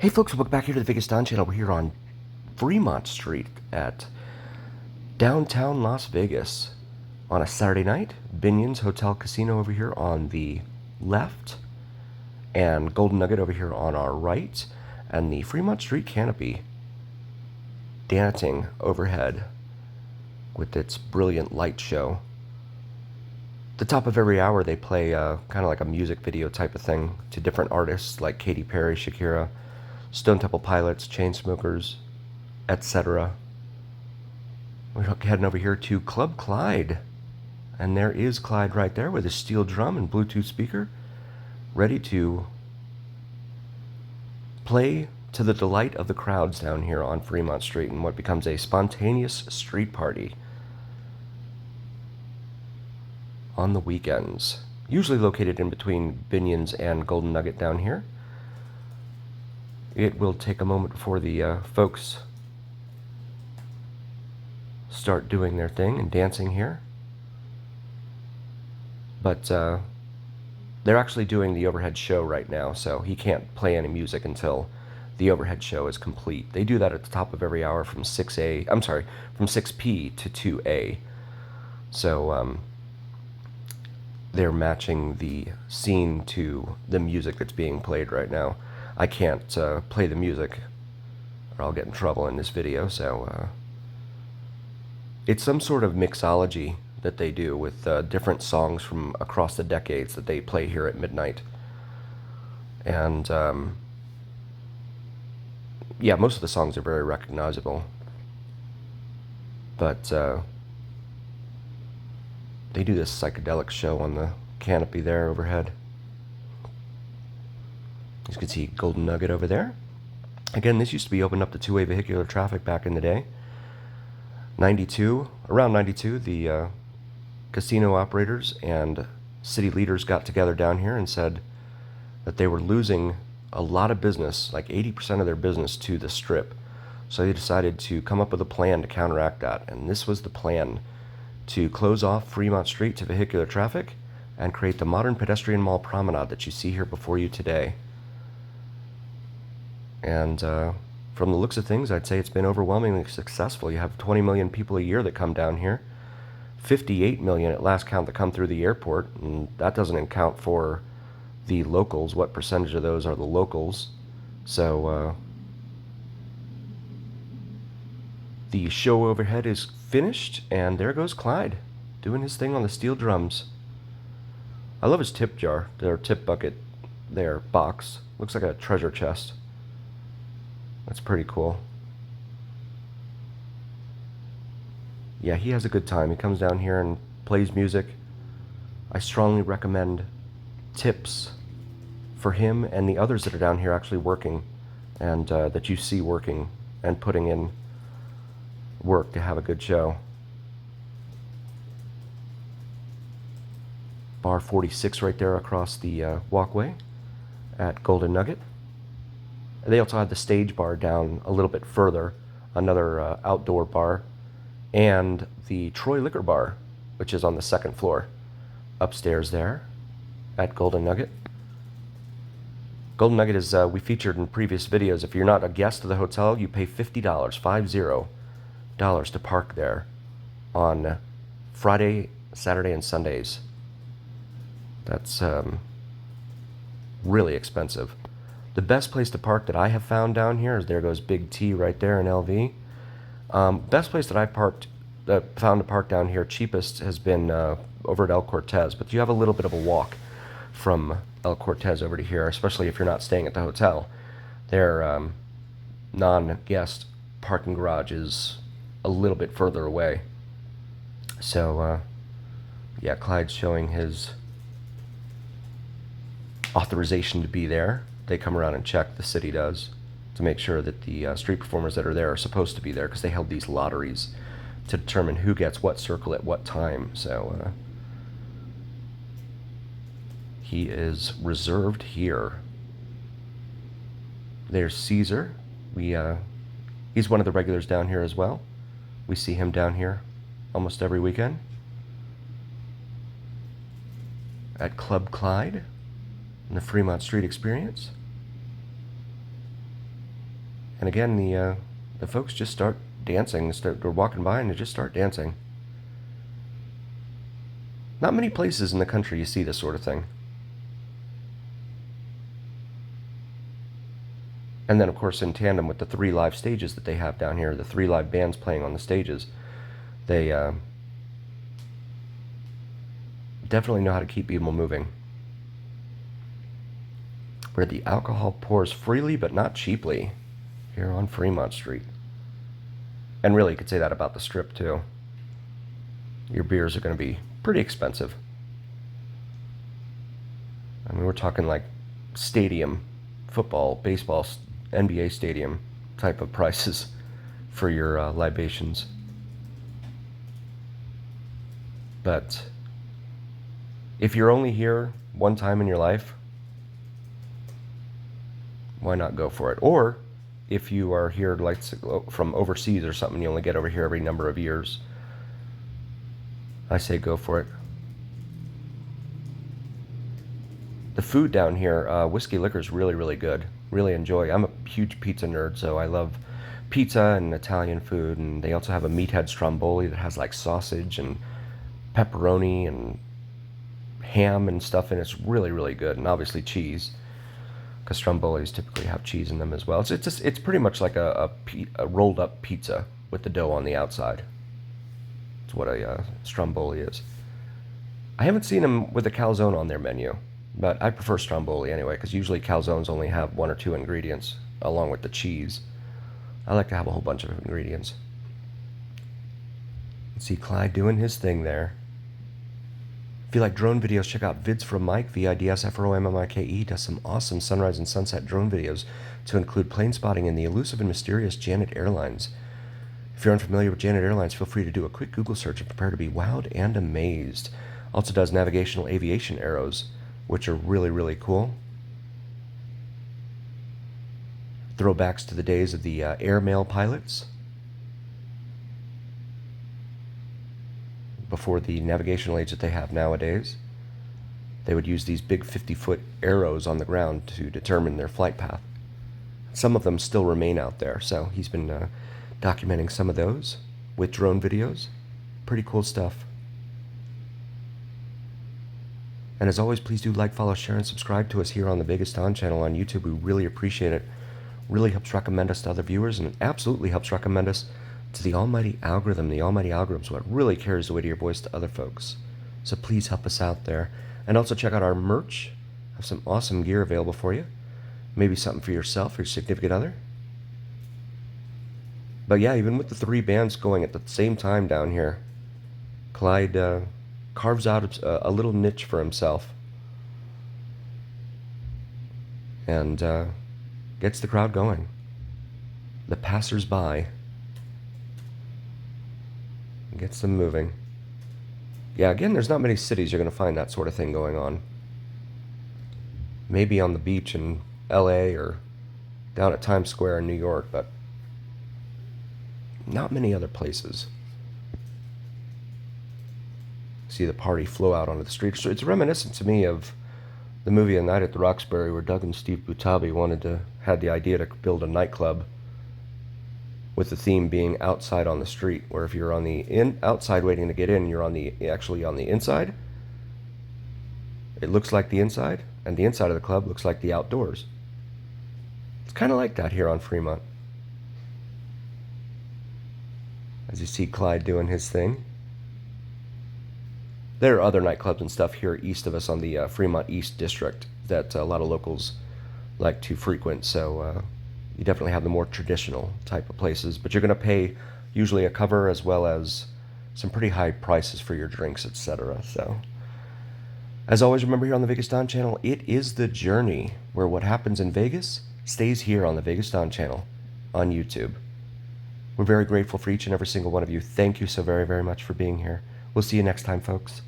Hey folks, welcome back here to the Vegas Don Channel. We're here on Fremont Street at downtown Las Vegas on a Saturday night. Binion's Hotel Casino over here on the left, and Golden Nugget over here on our right, and the Fremont Street Canopy dancing overhead with its brilliant light show. The top of every hour they play kind of like a music video type of thing to different artists like Katy Perry, Shakira, Stone Temple Pilots, Chainsmokers, etc. We're heading over here to Club Clyde. And there is Clyde right there with his steel drum and Bluetooth speaker, ready to play to the delight of the crowds down here on Fremont Street in what becomes a spontaneous street party on the weekends. Usually located in between Binion's and Golden Nugget down here. It will take a moment before the folks start doing their thing and dancing here. But they're actually doing the overhead show right now, so he can't play any music until the overhead show is complete. They do that at the top of every hour from 6p to 2A. So they're matching the scene to the music that's being played right now. I can't play the music or I'll get in trouble in this video, so it's some sort of mixology that they do with different songs from across the decades that they play here at midnight. And yeah, most of the songs are very recognizable, but they do this psychedelic show on the canopy there overhead. As you can see, Golden Nugget over there. Again, this used to be opened up to two-way vehicular traffic back in the day. Around 92, the casino operators and city leaders got together down here and said that they were losing a lot of business, like 80% of their business, to the Strip. So they decided to come up with a plan to counteract that. And this was the plan: to close off Fremont Street to vehicular traffic and create the modern pedestrian mall promenade that you see here before you today. And from the looks of things, I'd say it's been overwhelmingly successful. You have 20 million people a year that come down here, 58 million at last count that come through the airport, and that doesn't account for the locals. What percentage of those are the locals? So the show overhead is finished, and there goes Clyde doing his thing on the steel drums. I love his tip jar, their tip bucket, their box. Looks like a treasure chest. That's pretty cool. Yeah, he has a good time. He comes down here and plays music. I strongly recommend tips for him and the others that are down here actually working, and that you see working and putting in work to have a good show. Bar 46 right there across the walkway at Golden Nugget. They also have the stage bar down a little bit further, another outdoor bar, and the Troy Liquor Bar, which is on the second floor, upstairs there at Golden Nugget. Golden Nugget is, we featured in previous videos, if you're not a guest of the hotel, you pay $50, $50 to park there on Friday, Saturday, and Sundays. That's really expensive. The best place to park that I have found down here is, there goes Big T right there in LV. Best place that I found to park down here, cheapest, has been over at El Cortez. But you have a little bit of a walk from El Cortez over to here, especially if you're not staying at the hotel. Their non-guest parking garage is a little bit further away. So, yeah, Clyde's showing his authorization to be there. They come around and check, the city does, to make sure that the street performers that are there are supposed to be there, because they held these lotteries to determine who gets what circle at what time. So he is reserved here. There's Caesar. He's one of the regulars down here as well. We see him down here almost every weekend at Club Clyde in the Fremont Street Experience. And again, the folks just start dancing. They're walking by and they just start dancing. Not many places in the country you see this sort of thing. And then, of course, in tandem with the 3 live stages that they have down here, the 3 live bands playing on the stages, they definitely know how to keep people moving. Where the alcohol pours freely but not cheaply here on Fremont Street. And really, you could say that about the Strip, too. Your beers are going to be pretty expensive. I mean, we're talking like stadium, football, baseball, NBA stadium type of prices for your libations. But if you're only here one time in your life, why not go for it? Or if you are here like from overseas or something, you only get over here every number of years, I say go for it. The food down here, whiskey liquor is really, really good. Really enjoy. I'm a huge pizza nerd, so I love pizza and Italian food. And they also have a meathead stromboli that has like sausage and pepperoni and ham and stuff in it. It's really, really good. And obviously cheese, because strombolis typically have cheese in them as well. It's pretty much like a rolled up pizza with the dough on the outside. It's what a stromboli is. I haven't seen them with a calzone on their menu, but I prefer stromboli anyway, because usually calzones only have 1 or 2 ingredients along with the cheese. I like to have a whole bunch of ingredients. See Clyde doing his thing there. If you like drone videos, check out Vids from Mike, VIDSFROMMIKE. Does some awesome sunrise and sunset drone videos to include plane spotting in the elusive and mysterious Janet Airlines. If you're unfamiliar with Janet Airlines, feel free to do a quick Google search and prepare to be wowed and amazed. Also does navigational aviation arrows, which are really, really cool. Throwbacks to the days of the airmail pilots, before the navigational aids that they have nowadays. They would use these big 50-foot arrows on the ground to determine their flight path. Some of them still remain out there, so he's been documenting some of those with drone videos. Pretty cool stuff. And as always, please do like, follow, share, and subscribe to us here on the Vegas Don channel on YouTube. We really appreciate it. Really helps recommend us to other viewers, and it absolutely helps recommend us to the almighty algorithm. The almighty algorithm is what really carries the weight of your voice to other folks. So please help us out there. And also check out our merch. Have some awesome gear available for you. Maybe something for yourself or your significant other. But yeah, even with the 3 bands going at the same time down here, Clyde carves out a little niche for himself. And gets the crowd going. The passers-by. Gets them moving. Yeah, again, there's not many cities you're going to find that sort of thing going on. Maybe on the beach in LA or down at Times Square in New York, but not many other places. See the party flow out onto the street. So it's reminiscent to me of the movie A Night at the Roxbury, where Doug and Steve Butabi had the idea to build a nightclub with the theme being outside on the street, where if you're on the outside waiting to get in, you're actually on the inside. It looks like the inside, and the inside of the club looks like the outdoors. It's kind of like that here on Fremont. As you see Clyde doing his thing. There are other nightclubs and stuff here east of us on the Fremont East District that a lot of locals like to frequent, so you definitely have the more traditional type of places, but you're going to pay usually a cover as well as some pretty high prices for your drinks, etc. So, as always, remember here on the Vegas Don channel, it is the journey where what happens in Vegas stays here on the Vegas Don channel on YouTube. We're very grateful for each and every single one of you. Thank you so very, very much for being here. We'll see you next time, folks.